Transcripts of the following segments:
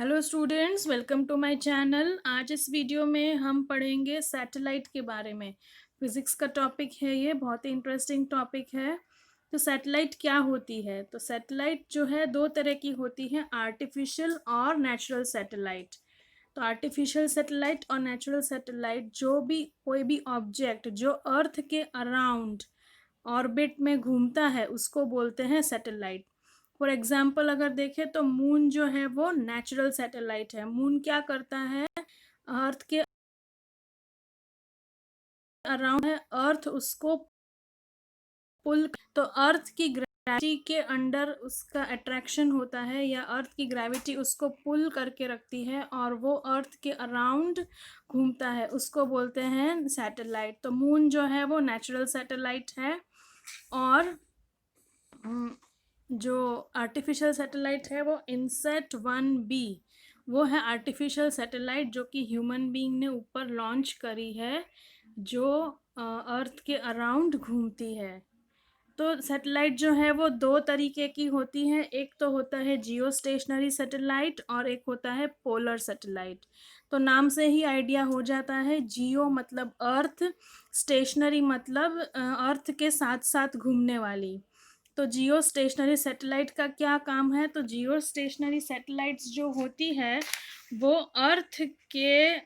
Hello students, welcome to my channel. आज इस video में हम पढ़ेंगे सैटेलाइट के बारे में। फिजिक्स का टॉपिक है, ये बहुत ही इंटरेस्टिंग टॉपिक है। तो सैटेलाइट क्या होती है? तो सैटेलाइट जो है दो तरह की होती है, आर्टिफिशियल और नेचुरल सैटेलाइट। तो आर्टिफिशियल सैटेलाइट और नेचुरल सैटेलाइट, जो भी कोई भी ऑब्जेक्ट जो अर्थ के अराउंड ऑर्बिट में घूमता है उसको बोलते हैं सैटेलाइट। फॉर एग्जाम्पल अगर देखें तो मून जो है वो नेचुरल सैटेलाइट है। मून क्या करता है? अर्थ के अराउंड है, अर्थ उसको पुल, तो अर्थ की ग्रेविटी के अंडर उसका अट्रैक्शन होता है, या अर्थ की ग्रेविटी उसको पुल करके रखती है और वो अर्थ के अराउंड घूमता है, उसको बोलते हैं सैटेलाइट। तो मून जो है वो नेचुरल सैटेलाइट है। और जो आर्टिफिशियल सैटेलाइट है वो इनसेट 1B, वो है आर्टिफिशियल सैटेलाइट जो कि ह्यूमन बीइंग ने ऊपर लॉन्च करी है, जो अर्थ के अराउंड घूमती है। तो सैटेलाइट जो है वो दो तरीके की होती है, एक तो होता है जियो स्टेशनरी सैटेलाइट और एक होता है पोलर सैटेलाइट। तो नाम से ही आइडिया हो जाता है, जियो मतलब अर्थ, स्टेशनरी मतलब अर्थ के साथ साथ घूमने वाली। तो जियो स्टेशनरी सैटेलाइट का क्या काम है? तो जियो स्टेशनरी सैटेलाइट्स जो होती है वो अर्थ के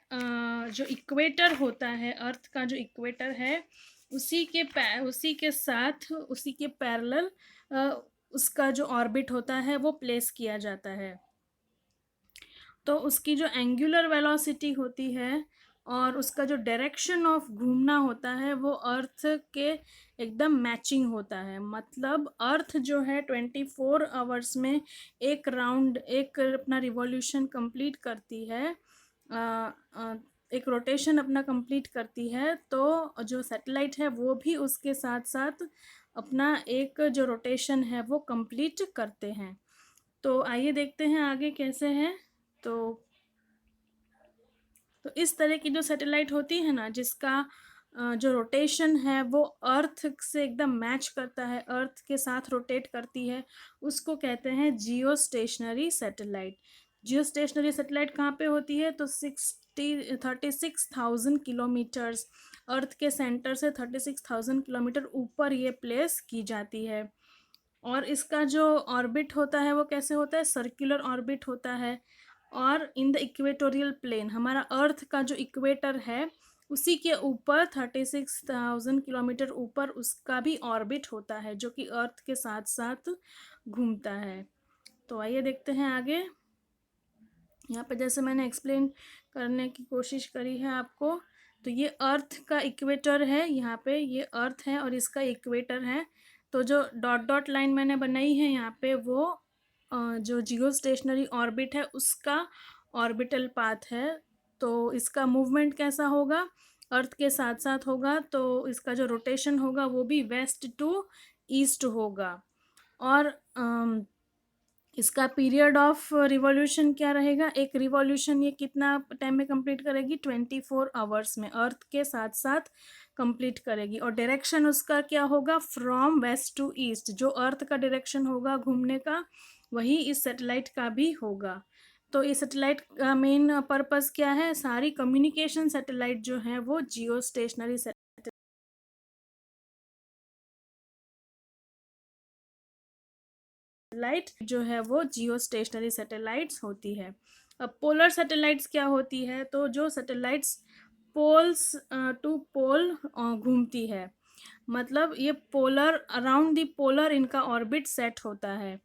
जो इक्वेटर होता है, अर्थ का जो इक्वेटर है उसी के पैरेलल उसका जो ऑर्बिट होता है वो प्लेस किया जाता है। तो उसकी जो एंगुलर वेलोसिटी होती है और उसका जो डायरेक्शन ऑफ घूमना होता है वो अर्थ के एकदम मैचिंग होता है। मतलब अर्थ जो है 24 आवर्स में एक राउंड, एक अपना रिवॉल्यूशन कंप्लीट करती है, एक रोटेशन अपना कंप्लीट करती है। तो जो सैटेलाइट है वो भी उसके साथ साथ अपना एक जो रोटेशन है वो कंप्लीट करते हैं। तो आइए देखते हैं आगे कैसे है। तो इस तरह की जो सैटेलाइट होती है ना, जिसका जो रोटेशन है वो अर्थ से एकदम मैच करता है, अर्थ के साथ रोटेट करती है, उसको कहते हैं जियो स्टेशनरी सैटेलाइट। जियो स्टेशनरी सैटेलाइट कहाँ पे होती है? तो 36,000 किलोमीटर्स, अर्थ के सेंटर से 36,000 किलोमीटर ऊपर ये प्लेस की जाती है। और इसका जो ऑर्बिट होता है वो कैसे होता है? सर्कुलर ऑर्बिट होता है। और इन द इक्वेटोरियल प्लेन, हमारा अर्थ का जो इक्वेटर है उसी के ऊपर 36,000 किलोमीटर ऊपर उसका भी ऑर्बिट होता है, जो कि अर्थ के साथ साथ घूमता है। तो आइए देखते हैं आगे। यहाँ पे जैसे मैंने एक्सप्लेन करने की कोशिश करी है आपको, तो ये अर्थ का इक्वेटर है, यहाँ पे ये अर्थ है और इसका इक्वेटर है। तो जो डॉट डॉट लाइन मैंने बनाई है यहाँ पे वो जो जियो स्टेशनरी ऑर्बिट है उसका ऑर्बिटल पाथ है। तो इसका मूवमेंट कैसा होगा? अर्थ के साथ साथ होगा। तो इसका जो रोटेशन होगा वो भी वेस्ट टू ईस्ट होगा। और इसका पीरियड ऑफ रिवॉल्यूशन क्या रहेगा? एक रिवॉल्यूशन ये कितना टाइम में कंप्लीट करेगी? 24 आवर्स में अर्थ के साथ साथ कंप्लीट करेगी। और डायरेक्शन उसका क्या होगा? From west to east. जो अर्थ का डायरेक्शन होगा घूमने का वही इस सैटेलाइट का भी होगा। तो इस सैटेलाइट का मेन पर्पस क्या है? सारी कम्युनिकेशन सैटेलाइट जो है वो जियो स्टेशनरी सैटेलाइट जो है वो जियो स्टेशनरी सैटेलाइट्स होती है। अब पोलर सैटेलाइट्स क्या होती है? तो जो सैटेलाइट्स पोल्स टू पोल घूमती है, मतलब ये पोलर, अराउंड द पोलर इनका ऑर्बिट सेट होता है।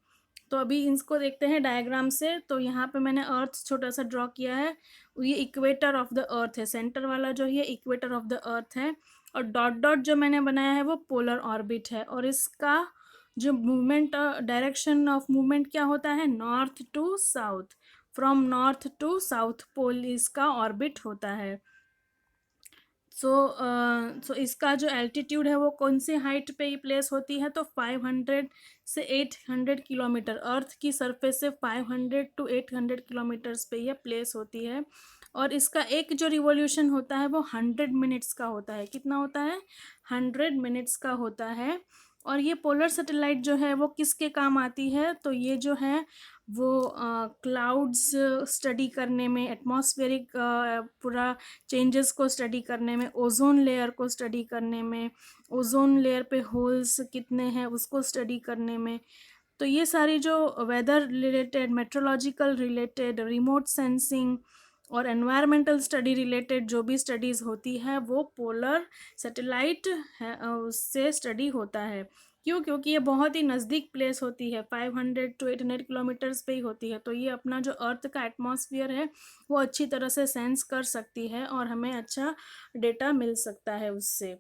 तो अभी इसको देखते हैं डायग्राम से। तो यहाँ पे मैंने अर्थ छोटा सा ड्रॉ किया है, ये इक्वेटर ऑफ द अर्थ है, सेंटर वाला जो ये इक्वेटर ऑफ द अर्थ है। और डॉट डॉट जो मैंने बनाया है वो पोलर ऑर्बिट है। और इसका जो मूवमेंट, डायरेक्शन ऑफ मूवमेंट क्या होता है? North to south, from north to south pole इसका ऑर्बिट होता है। सो इसका जो एल्टीट्यूड है वो कौन सी हाइट पे ही प्लेस होती है? तो 500 से 800 किलोमीटर, अर्थ की सरफेस से 500 टू 800 किलोमीटर्स पे ये प्लेस होती है। और इसका एक जो रिवॉल्यूशन होता है वो 100 मिनट्स का होता है। कितना होता है? 100 मिनट्स का होता है। और ये पोलर सैटेलाइट जो है वो किसके काम आती है, तो ये जो है वो क्लाउड्स स्टडी करने में, एटमॉस्फेरिक पूरा चेंजेस को स्टडी करने में, ओजोन लेयर को स्टडी करने में, ओजोन लेयर पे होल्स कितने हैं उसको स्टडी करने में। तो ये सारी जो weather related, meteorological related, remote sensing और एनवायरमेंटल स्टडी रिलेटेड जो भी स्टडीज़ होती है वो पोलर सैटेलाइट है, उससे स्टडी होता है। क्यों? क्योंकि ये बहुत ही नज़दीक प्लेस होती है, 500 to 800 किलोमीटर्स पे ही होती है, तो ये अपना जो अर्थ का एटमॉस्फेयर है वो अच्छी तरह से सेंस कर सकती है और हमें अच्छा डेटा मिल सकता है उससे।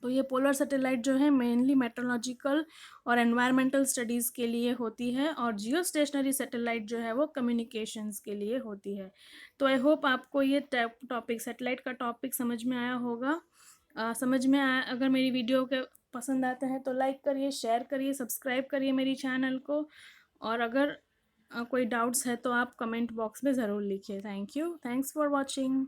तो ये पोलर सैटेलाइट जो है मेनली मेट्रोलॉजिकल और एनवायरमेंटल स्टडीज़ के लिए होती है, और जियो स्टेशनरी सैटेलाइट जो है वो कम्युनिकेशंस के लिए होती है। तो आई होप आपको ये टॉपिक, सैटेलाइट का टॉपिक समझ में आया होगा। समझ में आया, अगर मेरी वीडियो के पसंद आता है तो लाइक करिए, शेयर करिए, सब्सक्राइब करिए मेरी चैनल को, और अगर कोई डाउट्स है तो आप कमेंट बॉक्स में ज़रूर लिखिए। Thank you, thanks for watching.